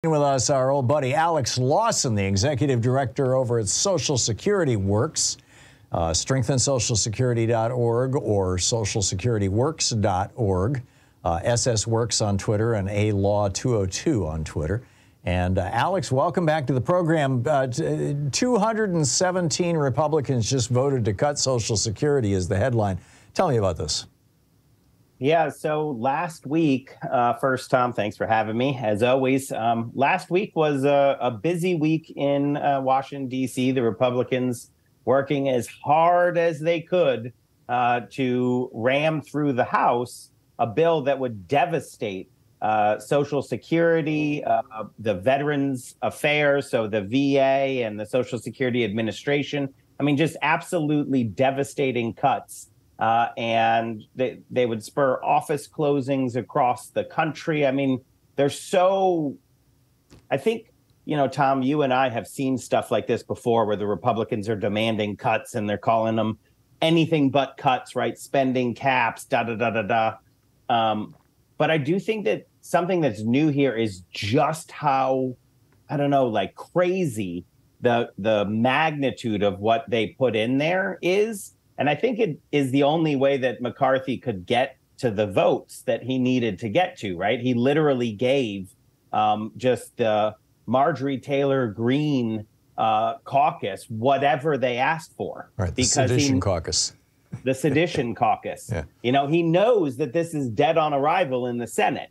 With us, our old buddy Alex Lawson, the executive director over at Social Security Works, strengthensocialsecurity.org or socialsecurityworks.org, SS Works on Twitter and ALaw202 on Twitter. And Alex, welcome back to the program. 217 Republicans just voted to cut Social Security is the headline. Tell me about this. Yeah, so last week, first, Tom, thanks for having me, as always. Last week was a busy week in Washington, D.C. The Republicans working as hard as they could to ram through the House a bill that would devastate Social Security, the Veterans Affairs, so the VA and the Social Security Administration. I mean, just absolutely devastating cuts. And they would spur office closings across the country. I mean, I think, you know, Tom, you and I have seen stuff like this before where the Republicans are demanding cuts and they're calling them anything but cuts, right? Spending caps, But I do think that something that's new here is just how, I don't know, like crazy the magnitude of what they put in there is. And I think it is the only way that McCarthy could get to the votes that he needed to get to, right? He literally gave just the Marjorie Taylor Greene caucus whatever they asked for. Right, the sedition caucus. The sedition caucus. Yeah. You know, he knows that this is dead on arrival in the Senate.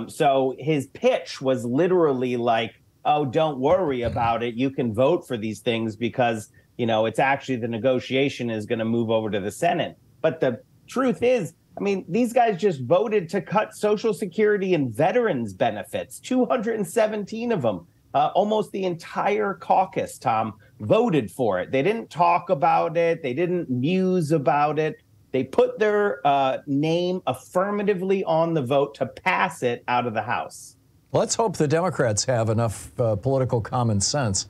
So his pitch was literally like, oh, don't worry about it. You can vote for these things because you know, it's actually the negotiation is going to move over to the Senate. But the truth is, I mean, these guys just voted to cut Social Security and veterans benefits, 217 of them. Almost the entire caucus, Tom, voted for it. They didn't talk about it. They didn't muse about it. They put their name affirmatively on the vote to pass it out of the House. Let's hope the Democrats have enough political common sense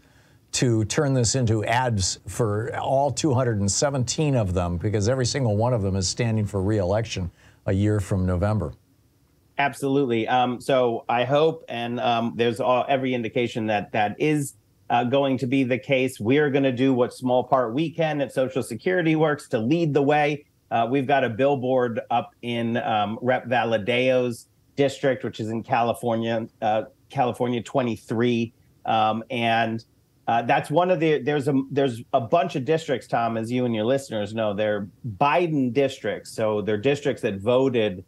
to turn this into ads for all 217 of them, because every single one of them is standing for re-election a year from November. Absolutely. So I hope, and there's every indication that that is going to be the case. We're going to do what small part we can at Social Security Works to lead the way. We've got a billboard up in Rep. Valadeo's district, which is in California, California 23, and that's one of the, there's a bunch of districts, Tom, as you and your listeners know, they're Biden districts. So they're districts that voted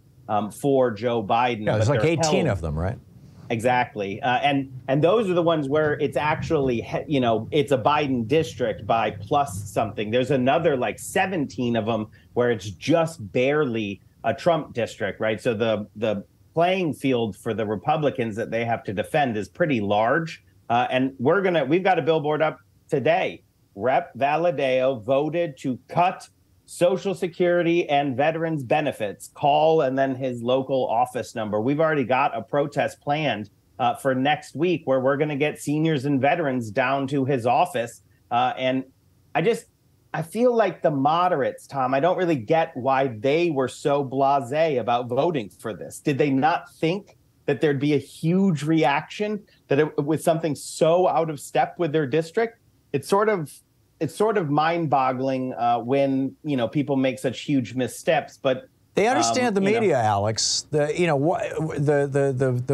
for Joe Biden. Yeah, there's like 18 of them, right? Exactly. And those are the ones where it's actually, you know, it's a Biden district by plus something. There's another like 17 of them where it's just barely a Trump district, right? So the playing field for the Republicans that they have to defend is pretty large. And we've got a billboard up today. Rep. Valadeo voted to cut Social Security and veterans benefits. Call and then his local office number. We've already got a protest planned for next week where we're going to get seniors and veterans down to his office. And I feel like the moderates, Tom, I don't really get why they were so blasé about voting for this. Did they not think that there'd be a huge reaction, that it was something so out of step with their district? It's sort of mind-boggling when, you know, people make such huge missteps. But they understand the media, Alex. The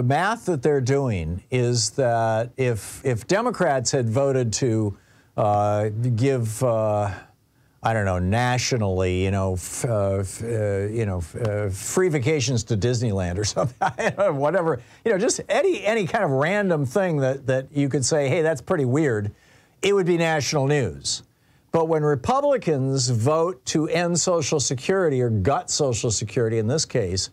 math that they're doing is that if Democrats had voted to give I don't know, nationally, free vacations to Disneyland or something, whatever, just any kind of random thing that you could say, hey, that's pretty weird, it would be national news. But when Republicans vote to end Social Security or gut Social Security in this case,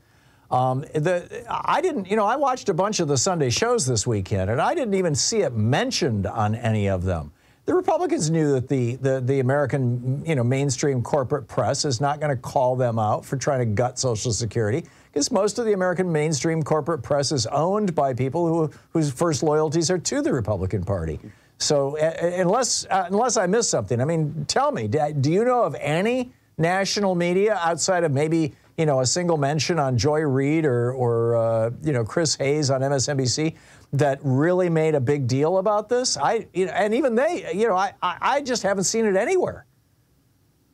I watched a bunch of the Sunday shows this weekend, and I didn't even see it mentioned on any of them. The Republicans knew that the American, mainstream corporate press is not going to call them out for trying to gut Social Security, because most of the American mainstream corporate press is owned by people whose first loyalties are to the Republican Party. So unless I missed something, I mean, tell me, do you know of any national media outside of maybe, a single mention on Joy Reid or Chris Hayes on MSNBC that really made a big deal about this? And even they, I just haven't seen it anywhere.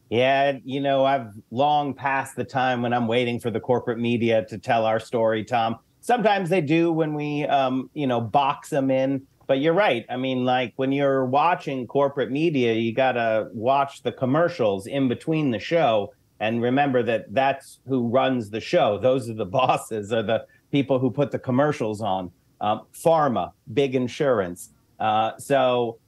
Yeah, I've long passed the time when I'm waiting for the corporate media to tell our story, Tom. Sometimes they do when we, box them in. But you're right. I mean, like when you're watching corporate media, you got to watch the commercials in between the show and remember that that's who runs the show. Those are the bosses, are the people who put the commercials on. Pharma, big insurance. So,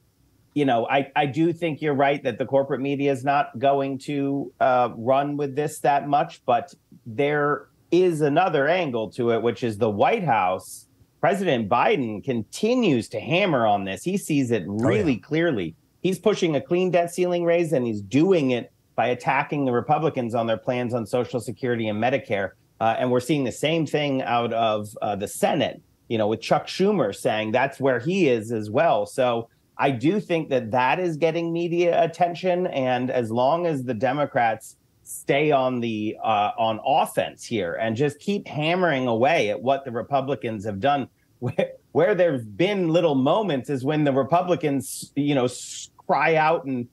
I do think you're right that the corporate media is not going to run with this that much. But there is another angle to it, which is the White House. President Biden continues to hammer on this. He sees it really clearly. He's pushing a clean debt ceiling raise, and he's doing it by attacking the Republicans on their plans on Social Security and Medicare. And we're seeing the same thing out of the Senate, with Chuck Schumer saying that's where he is as well. So I do think that is getting media attention. And as long as the Democrats stay on on offense here and just keep hammering away at what the Republicans have done, where there's been little moments is when the Republicans, cry out in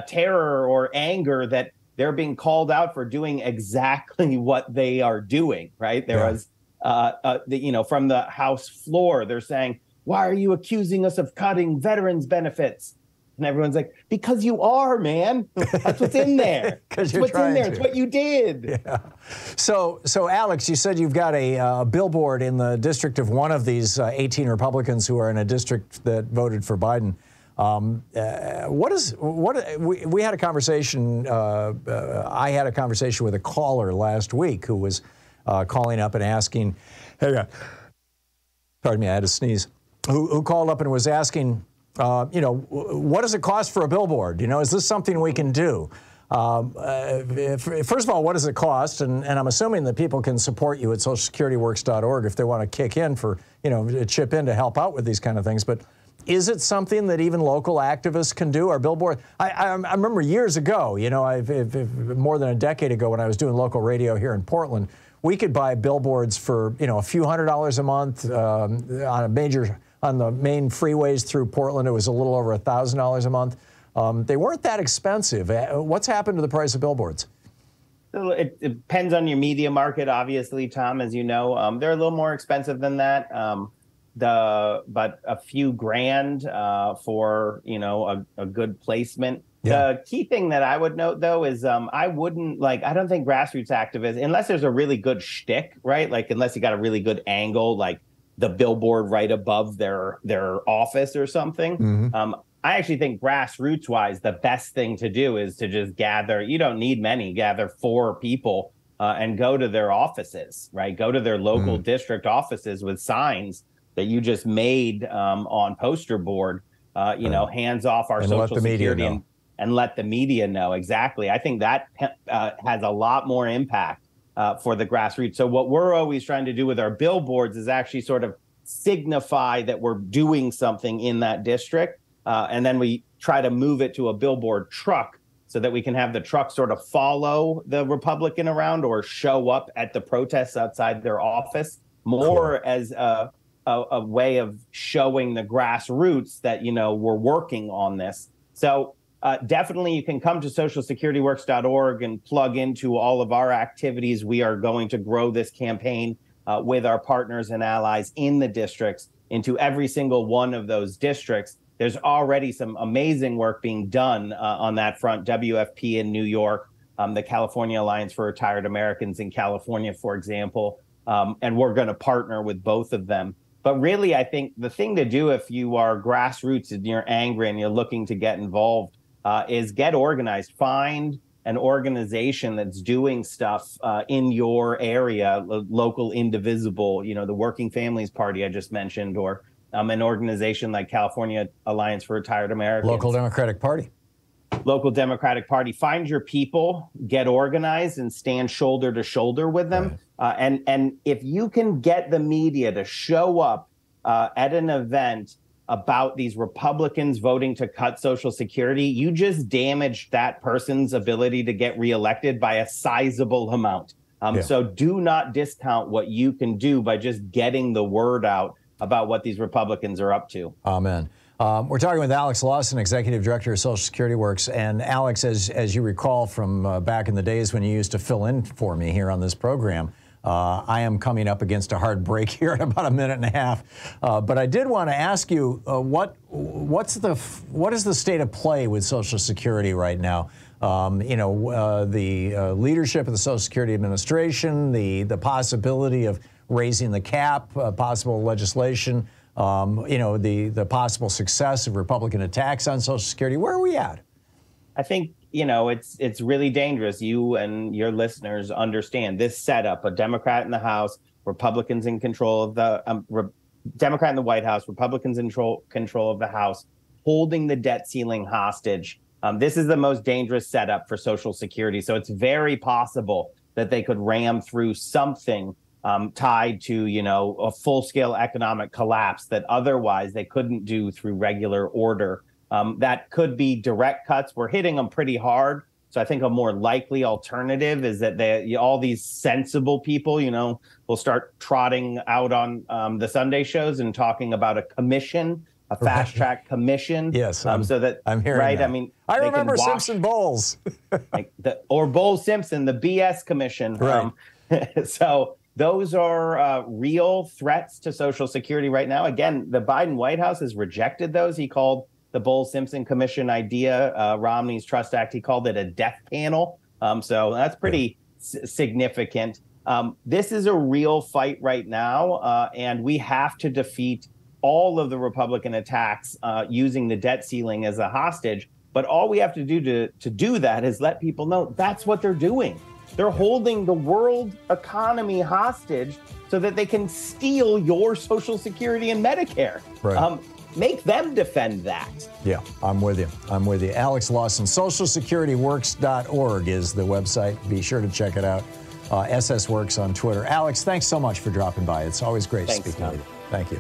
terror or anger that they're being called out for doing exactly what they are doing. Right. There was, from the House floor, they're saying, why are you accusing us of cutting veterans benefits? And everyone's like, because you are, man. That's what's in there. That's what's in there. It's what you did. Yeah. So Alex, you said you've got a billboard in the district of one of these 18 Republicans who are in a district that voted for Biden. We had a conversation. I had a conversation with a caller last week who was calling up and asking, pardon me, I had to sneeze, who called up and was asking, what does it cost for a billboard? Is this something we can do? First of all, what does it cost? And I'm assuming that people can support you at socialsecurityworks.org if they want to kick in for, chip in to help out with these kind of things. But is it something that even local activists can do? Our billboard, I remember years ago, more than a decade ago when I was doing local radio here in Portland, we could buy billboards for, a few $100s a month on the main freeways through Portland. It was a little over $1,000 a month. They weren't that expensive. What's happened to the price of billboards? It depends on your media market, obviously, Tom, as you know. They're a little more expensive than that. But a few grand for, a good placement. Yeah. The key thing that I would note, though, is I don't think grassroots activists, unless there's a really good shtick, right? Like unless you got a really good angle, like the billboard right above their office or something. Mm-hmm. I actually think grassroots wise, the best thing to do is to just gather. You don't need many, gather 4 people and go to their offices, right? Go to their local district offices with signs that you just made on poster board, hands off our Social Security and let the media know. Exactly. I think that has a lot more impact for the grassroots. So what we're always trying to do with our billboards is actually sort of signify that we're doing something in that district. And then we try to move it to a billboard truck so that we can have the truck sort of follow the Republican around or show up at the protests outside their office more as a way of showing the grassroots that, we're working on this. So definitely you can come to socialsecurityworks.org and plug into all of our activities. We are going to grow this campaign with our partners and allies in the districts into every single one of those districts. There's already some amazing work being done on that front. WFP in New York, the California Alliance for Retired Americans in California, for example, and we're going to partner with both of them. But really, I think the thing to do if you are grassroots and you're angry and you're looking to get involved is get organized. Find an organization that's doing stuff in your area, local, indivisible, the Working Families Party I just mentioned, or an organization like California Alliance for Retired Americans. Local Democratic Party. Local Democratic Party. Find your people, get organized, and stand shoulder to shoulder with them. Right. And if you can get the media to show up at an event about these Republicans voting to cut Social Security, you just damaged that person's ability to get reelected by a sizable amount. So do not discount what you can do by just getting the word out about what these Republicans are up to. Amen. We're talking with Alex Lawson, Executive Director of Social Security Works. And Alex, as you recall from back in the days when you used to fill in for me here on this program, I am coming up against a hard break here in about a minute and a half. But I did want to ask you, what is the state of play with Social Security right now? The leadership of the Social Security Administration, the possibility of raising the cap, possible legislation, the possible success of Republican attacks on Social Security. Where are we at? I think, it's really dangerous. You and your listeners understand this setup: a Democrat in the House, Republicans in control of the Democrat in the White House, Republicans in control of the House, holding the debt ceiling hostage. This is the most dangerous setup for Social Security. So it's very possible that they could ram through something tied to, a full-scale economic collapse that otherwise they couldn't do through regular order. That could be direct cuts. We're hitting them pretty hard. So I think a more likely alternative is that all these sensible people, will start trotting out on the Sunday shows and talking about a commission, a fast track commission. Yes, so that I'm hearing right. That. I mean, I remember Simpson Bowles, or Bowles Simpson, the BS commission. Right. So those are real threats to Social Security right now. Again, the Biden White House has rejected those. He called the Bowles-Simpson Commission idea, Romney's Trust Act, he called it a death panel. So that's pretty significant. This is a real fight right now, and we have to defeat all of the Republican attacks using the debt ceiling as a hostage. But all we have to do to do that is let people know that's what they're doing. They're holding the world economy hostage so that they can steal your Social Security and Medicare. Right. Make them defend that. Yeah, I'm with you. Alex Lawson, socialsecurityworks.org is the website. Be sure to check it out. SS Works on Twitter. Alex, thanks so much for dropping by. It's always great speaking with you. Thank you.